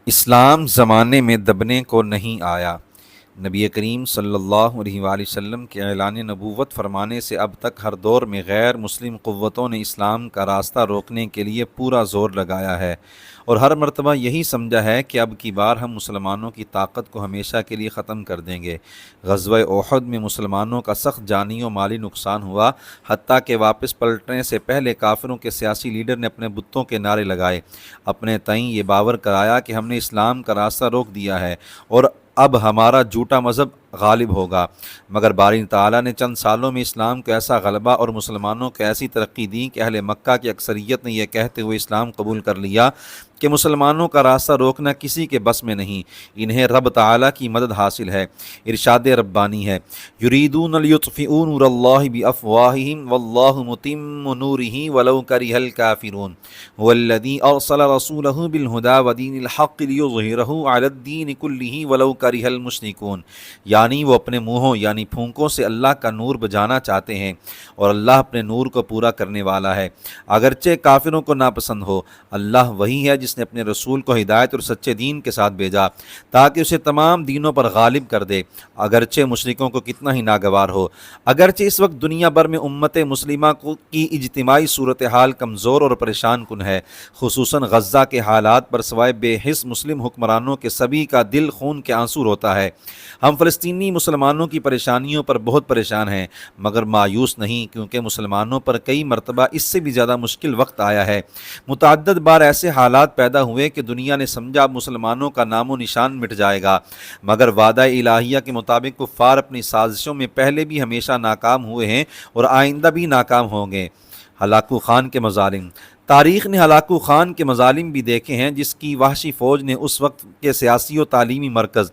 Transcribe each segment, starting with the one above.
اسلام زمانے میں دبنے کو نہیں آیا۔ نبی کریم صلی اللہ علیہ وآلہ وسلم کے اعلان نبوت فرمانے سے اب تک ہر دور میں غیر مسلم قوتوں نے اسلام کا راستہ روکنے کے لیے پورا زور لگایا ہے، اور ہر مرتبہ یہی سمجھا ہے کہ اب کی بار ہم مسلمانوں کی طاقت کو ہمیشہ کے لیے ختم کر دیں گے۔ غزوہ احد میں مسلمانوں کا سخت جانی و مالی نقصان ہوا، حتیٰ کہ واپس پلٹنے سے پہلے کافروں کے سیاسی لیڈر نے اپنے بتوں کے نعرے لگائے، اپنے تئیں یہ باور کرایا کہ ہم نے اسلام کا راستہ روک دیا ہے اور اب ہمارا جھوٹا مذہب غالب ہوگا۔ مگر باری تعالیٰ نے چند سالوں میں اسلام کو ایسا غلبہ اور مسلمانوں کو ایسی ترقی دی کہ اہل مکہ کی اکثریت نے یہ کہتے ہوئے اسلام قبول کر لیا کہ مسلمانوں کا راستہ روکنا کسی کے بس میں نہیں، انہیں رب تعالیٰ کی مدد حاصل ہے۔ ارشاد ربانی ہے، یریدون لیطفئوا نور اللہ بافواہہم واللہ متم نورہ ولو کرہ الکافرون هو الذی ارسل رسولہ بالہدی ودین الحق لیظہرہ علی الدین کلہ ولو کرہ المشرکون، یعنی وہ اپنے منہوں یعنی پھونکوں سے اللہ کا نور بجانا چاہتے ہیں، اور اللہ اپنے نور کو پورا کرنے والا ہے، اگرچہ کافروں کو ناپسند ہو۔ اللہ وہی ہے جس نے اپنے رسول کو ہدایت اور سچے دین کے ساتھ بھیجا تاکہ اسے تمام دینوں پر غالب کر دے، اگرچہ مشرکوں کو کتنا ہی ناگوار ہو۔ اگرچہ اس وقت دنیا بھر میں امت مسلمہ کی اجتماعی صورتحال کمزور اور پریشان کن ہے، خصوصاً غزہ کے حالات پر سوائے بے حس مسلم حکمرانوں کے سبھی کا دل خون کے آنسو روتا ہے۔ ہم فلسطینی مسلمانوں کی پریشانیوں پر بہت پریشان ہیں، مگر مایوس نہیں، کیونکہ مسلمانوں پر کئی مرتبہ اس سے بھی زیادہ مشکل وقت آیا ہے۔ متعدد بار ایسے حالات پیدا ہوئے کہ دنیا نے سمجھا اب مسلمانوں کا نام و نشان مٹ جائے گا، مگر وعدہ الہیہ کے مطابق کفار اپنی سازشوں میں پہلے بھی ہمیشہ ناکام ہوئے ہیں اور آئندہ بھی ناکام ہوں گے۔ ہلاکو خان کے مظالم۔ تاریخ نے ہلاکو خان کے مظالم بھی دیکھے ہیں، جس کی وحشی فوج نے اس وقت کے سیاسی و تعلیمی مرکز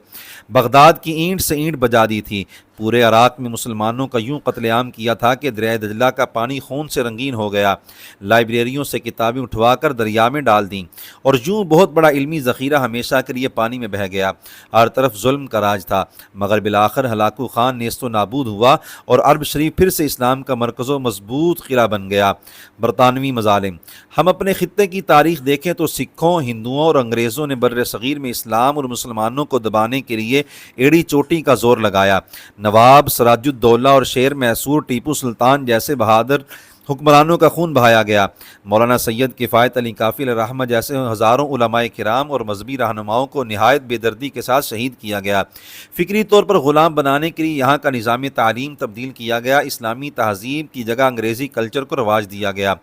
بغداد کی اینٹ سے اینٹ بجا دی تھی۔ پورے عراق میں مسلمانوں کا یوں قتل عام کیا تھا کہ دریائے دجلہ کا پانی خون سے رنگین ہو گیا، لائبریریوں سے کتابیں اٹھوا کر دریا میں ڈال دیں، اور یوں بہت بڑا علمی ذخیرہ ہمیشہ کے لیے پانی میں بہہ گیا۔ ہر طرف ظلم کا راج تھا، مگر بالآخر ہلاکو خان نیست و نابود ہوا اور عرب شریف پھر سے اسلام کا مرکز و مضبوط قلعہ بن گیا۔ برطانوی مظالم۔ ہم اپنے خطے کی تاریخ دیکھیں تو سکھوں، ہندوؤں اور انگریزوں نے بر صغیر میں اسلام اور مسلمانوں کو دبانے کے لیے ایڑی چوٹی کا زور لگایا۔ نواب سراج الدولہ اور شیر میسور ٹیپو سلطان جیسے بہادر حکمرانوں کا خون بہایا گیا۔ مولانا سید کفایت علی کافی علیہ رحمہ جیسے ہزاروں علماء کرام اور مذہبی رہنماؤں کو نہایت بے دردی کے ساتھ شہید کیا گیا۔ فکری طور پر غلام بنانے کے لیے یہاں کا نظام تعلیم تبدیل کیا گیا، اسلامی تہذیب کی جگہ انگریزی کلچر کو رواج دیا گیا۔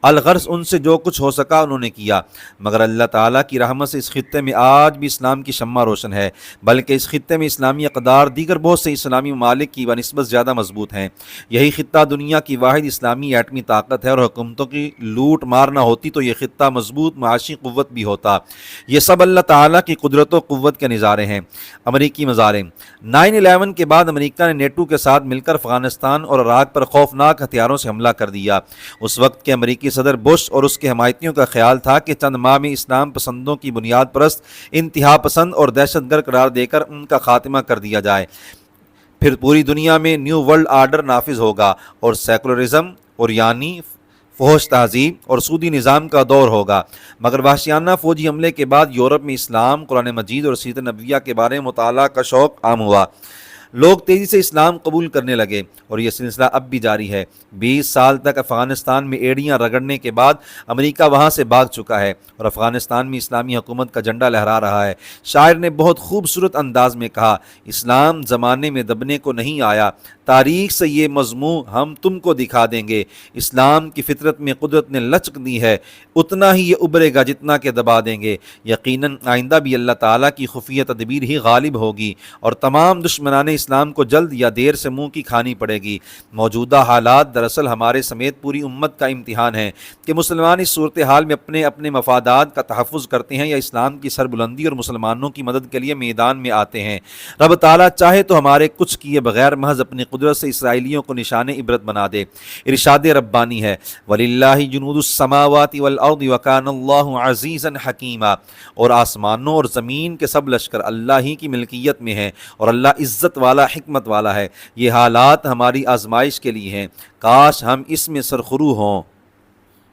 الغرض ان سے جو کچھ ہو سکا انہوں نے کیا، مگر اللہ تعالیٰ کی رحمت سے اس خطے میں آج بھی اسلام کی شمع روشن ہے، بلکہ اس خطے میں اسلامی اقدار دیگر بہت سے اسلامی ممالک کی بنسبت زیادہ مضبوط ہیں۔ یہی خطہ دنیا کی واحد اسلامی ایٹمی طاقت ہے، اور حکومتوں کی لوٹ مار نہ ہوتی تو یہ خطہ مضبوط معاشی قوت بھی ہوتا۔ یہ سب اللہ تعالیٰ کی قدرت و قوت کے نظارے ہیں۔ امریکی مظالم۔ 9/11 کے بعد امریکہ نے نیٹو کے ساتھ مل کر افغانستان اور عراق پر خوفناک ہتھیاروں سے حملہ کر دیا۔ اس وقت کے امریکی صدر بش اور اس کے حمایتیوں کا خیال تھا کہ چند ماہ میں اسلام پسندوں کی بنیاد پرست، انتہا پسند اور دہشت گرد قرار دے کر ان کا خاتمہ کر دیا جائے، پھر پوری دنیا میں نیو ورلڈ آرڈر نافذ ہوگا اور سیکولرزم اور یعنی فحش تہذیب اور سودی نظام کا دور ہوگا۔ مگر وحشیانہ فوجی حملے کے بعد یورپ میں اسلام، قرآن مجید اور سیرت نبویہ کے بارے میں مطالعہ کا شوق عام ہوا۔ لوگ تیزی سے اسلام قبول کرنے لگے، اور یہ سلسلہ اب بھی جاری ہے۔ 20 سال تک افغانستان میں ایڑیاں رگڑنے کے بعد امریکہ وہاں سے بھاگ چکا ہے اور افغانستان میں اسلامی حکومت کا جھنڈا لہرا رہا ہے۔ شاعر نے بہت خوبصورت انداز میں کہا، اسلام زمانے میں دبنے کو نہیں آیا، تاریخ سے یہ مضمون ہم تم کو دکھا دیں گے۔ اسلام کی فطرت میں قدرت نے لچک دی ہے، اتنا ہی یہ ابھرے گا جتنا کہ دبا دیں گے۔ یقیناً آئندہ بھی اللہ تعالیٰ کی خفیہ تدبیر ہی غالب ہوگی، اور تمام دشمنان اسلام کو جلد یا دیر سے منہ کی کھانی پڑے گی۔ موجودہ حالات دراصل ہمارے سمیت پوری امت کا امتحان ہے کہ مسلمان اس صورتحال میں اپنے اپنے مفادات کا تحفظ کرتے ہیں یا اسلام کی سربلندی اور مسلمانوں کی مدد کے لیے میدان میں آتے ہیں۔ رب تعالیٰ چاہے تو ہمارے کچھ کیے بغیر محض اپنی قدرت سے اسرائیلیوں کو نشان عبرت بنا دے۔ ارشاد ربانی ہے، وَلِلَّهِ جُنُودُ السَّمَاوَاتِ وَالْأَرْضِ وَكَانَ اللَّهُ عَزِيزًا حَكِيمًا، اور آسمانوں اور زمین کے سب لشکر اللہ ہی کی ملکیت میں ہیں، اور اللہ عزت والا حکمت والا ہے۔ یہ حالات ہماری آزمائش کے لیے ہیں، کاش ہم اس میں سرخرو ہوں۔